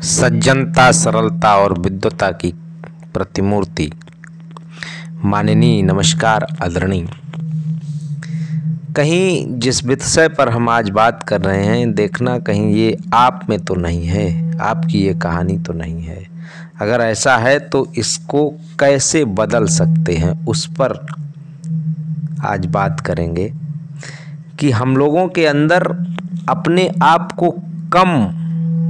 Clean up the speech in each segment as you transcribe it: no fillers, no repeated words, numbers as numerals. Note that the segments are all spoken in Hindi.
सज्जनता, सरलता और विद्वता की प्रतिमूर्ति। माननीय, नमस्कार, आदरणीय। कहीं जिस विषय पर हम आज बात कर रहे हैं, देखना कहीं ये आप में तो नहीं है, आपकी ये कहानी तो नहीं है। अगर ऐसा है तो इसको कैसे बदल सकते हैं, उस पर आज बात करेंगे कि हम लोगों के अंदर अपने आप को कम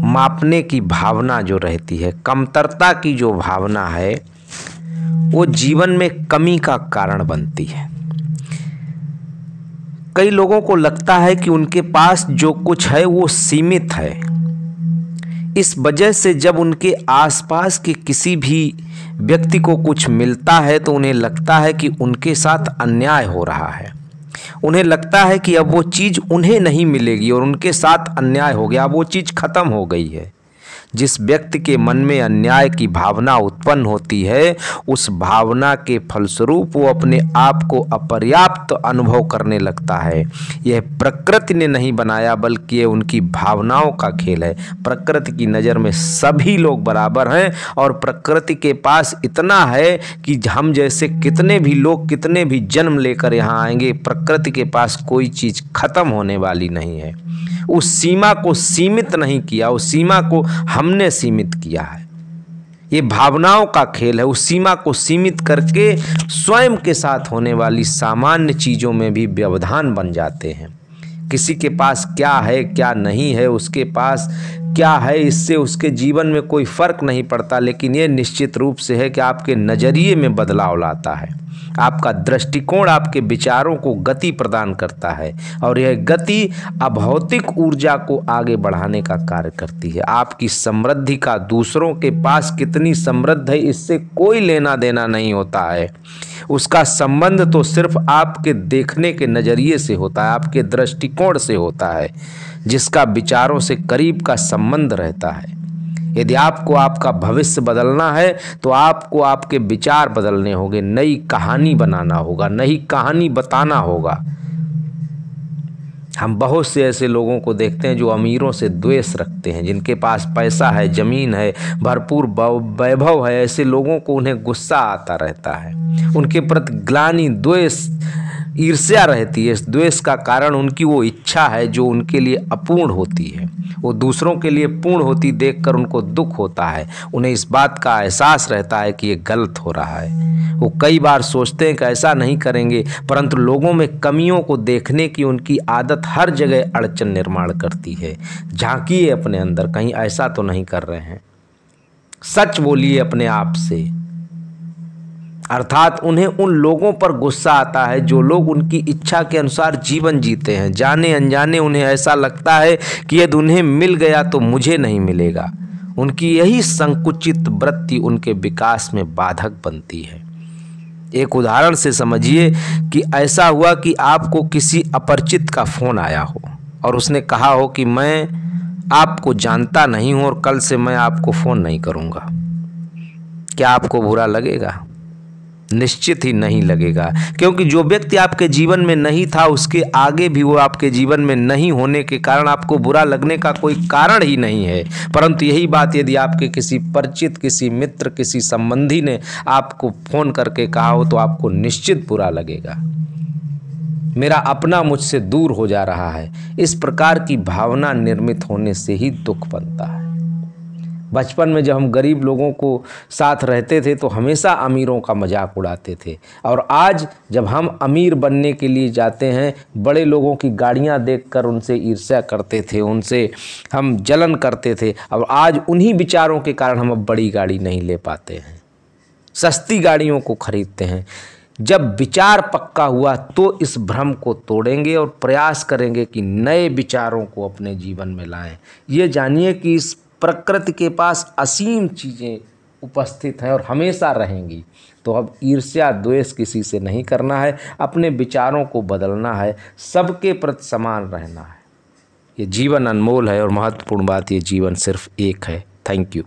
मापने की भावना जो रहती है, कमतरता की जो भावना है, वो जीवन में कमी का कारण बनती है। कई लोगों को लगता है कि उनके पास जो कुछ है वो सीमित है। इस वजह से जब उनके आसपास के किसी भी व्यक्ति को कुछ मिलता है तो उन्हें लगता है कि उनके साथ अन्याय हो रहा है। उन्हें लगता है कि अब वो चीज़ उन्हें नहीं मिलेगी और उनके साथ अन्याय हो गया, अब वो चीज़ खत्म हो गई है। जिस व्यक्ति के मन में अन्याय की भावना उत्पन्न होती है, उस भावना के फलस्वरूप वो अपने आप को अपर्याप्त अनुभव करने लगता है। यह प्रकृति ने नहीं बनाया, बल्कि ये उनकी भावनाओं का खेल है। प्रकृति की नज़र में सभी लोग बराबर हैं और प्रकृति के पास इतना है कि हम जैसे कितने भी लोग कितने भी जन्म लेकर यहाँ आएंगे, प्रकृति के पास कोई चीज़ खत्म होने वाली नहीं है। उस सीमा को सीमित नहीं किया, उस सीमा को हमने सीमित किया है। ये भावनाओं का खेल है। उस सीमा को सीमित करके स्वयं के साथ होने वाली सामान्य चीज़ों में भी व्यवधान बन जाते हैं। किसी के पास क्या है क्या नहीं है, उसके पास क्या है, इससे उसके जीवन में कोई फर्क नहीं पड़ता, लेकिन ये निश्चित रूप से है कि आपके नज़रिए में बदलाव लाता है। आपका दृष्टिकोण आपके विचारों को गति प्रदान करता है और यह गति अभौतिक ऊर्जा को आगे बढ़ाने का कार्य करती है। आपकी समृद्धि का दूसरों के पास कितनी समृद्ध है, इससे कोई लेना देना नहीं होता है। उसका संबंध तो सिर्फ आपके देखने के नज़रिए से होता है, आपके दृष्टिकोण से होता है, जिसका विचारों से करीब का संबंध रहता है। यदि आपको आपका भविष्य बदलना है तो आपको आपके विचार बदलने होंगे, नई कहानी बनाना होगा, नई कहानी बताना होगा। हम बहुत से ऐसे लोगों को देखते हैं जो अमीरों से द्वेष रखते हैं, जिनके पास पैसा है, ज़मीन है, भरपूर वैभव है। ऐसे लोगों को उन्हें गुस्सा आता रहता है, उनके प्रति ग्लानि, द्वेष, ईर्ष्या रहती है। इस द्वेष का कारण उनकी वो इच्छा है जो उनके लिए अपूर्ण होती है, वो दूसरों के लिए पूर्ण होती देखकर उनको दुख होता है। उन्हें इस बात का एहसास रहता है कि ये गलत हो रहा है। वो कई बार सोचते हैं कि ऐसा नहीं करेंगे, परंतु लोगों में कमियों को देखने की उनकी आदत हर जगह अड़चन निर्माण करती है। झांकिए अपने अंदर, कहीं ऐसा तो नहीं कर रहे हैं। सच बोलिए अपने आप से। अर्थात उन्हें उन लोगों पर गुस्सा आता है जो लोग उनकी इच्छा के अनुसार जीवन जीते हैं। जाने अनजाने उन्हें ऐसा लगता है कि यदि उन्हें मिल गया तो मुझे नहीं मिलेगा। उनकी यही संकुचित वृत्ति उनके विकास में बाधक बनती है। एक उदाहरण से समझिए कि ऐसा हुआ कि आपको किसी अपरिचित का फोन आया हो और उसने कहा हो कि मैं आपको जानता नहीं हूँ और कल से मैं आपको फ़ोन नहीं करूँगा। क्या आपको बुरा लगेगा? निश्चित ही नहीं लगेगा, क्योंकि जो व्यक्ति आपके जीवन में नहीं था उसके आगे भी वो आपके जीवन में नहीं होने के कारण आपको बुरा लगने का कोई कारण ही नहीं है। परंतु यही बात यदि आपके किसी परिचित, किसी मित्र, किसी संबंधी ने आपको फ़ोन करके कहा हो तो आपको निश्चित बुरा लगेगा। मेरा अपना मुझसे दूर हो जा रहा है। इस प्रकार की भावना निर्मित होने से ही दुख बनता है। बचपन में जब हम गरीब लोगों को साथ रहते थे तो हमेशा अमीरों का मजाक उड़ाते थे, और आज जब हम अमीर बनने के लिए जाते हैं, बड़े लोगों की गाड़ियां देखकर उनसे ईर्ष्या करते थे, उनसे हम जलन करते थे, और आज उन्हीं विचारों के कारण हम अब बड़ी गाड़ी नहीं ले पाते हैं, सस्ती गाड़ियों को खरीदते हैं। जब विचार पक्का हुआ तो इस भ्रम को तोड़ेंगे और प्रयास करेंगे कि नए विचारों को अपने जीवन में लाएं। ये जानिए कि इस प्रकृति के पास असीम चीज़ें उपस्थित हैं और हमेशा रहेंगी। तो अब ईर्ष्या, द्वेष किसी से नहीं करना है, अपने विचारों को बदलना है, सबके प्रति समान रहना है। ये जीवन अनमोल है और महत्वपूर्ण बात, ये जीवन सिर्फ एक है। Thank you.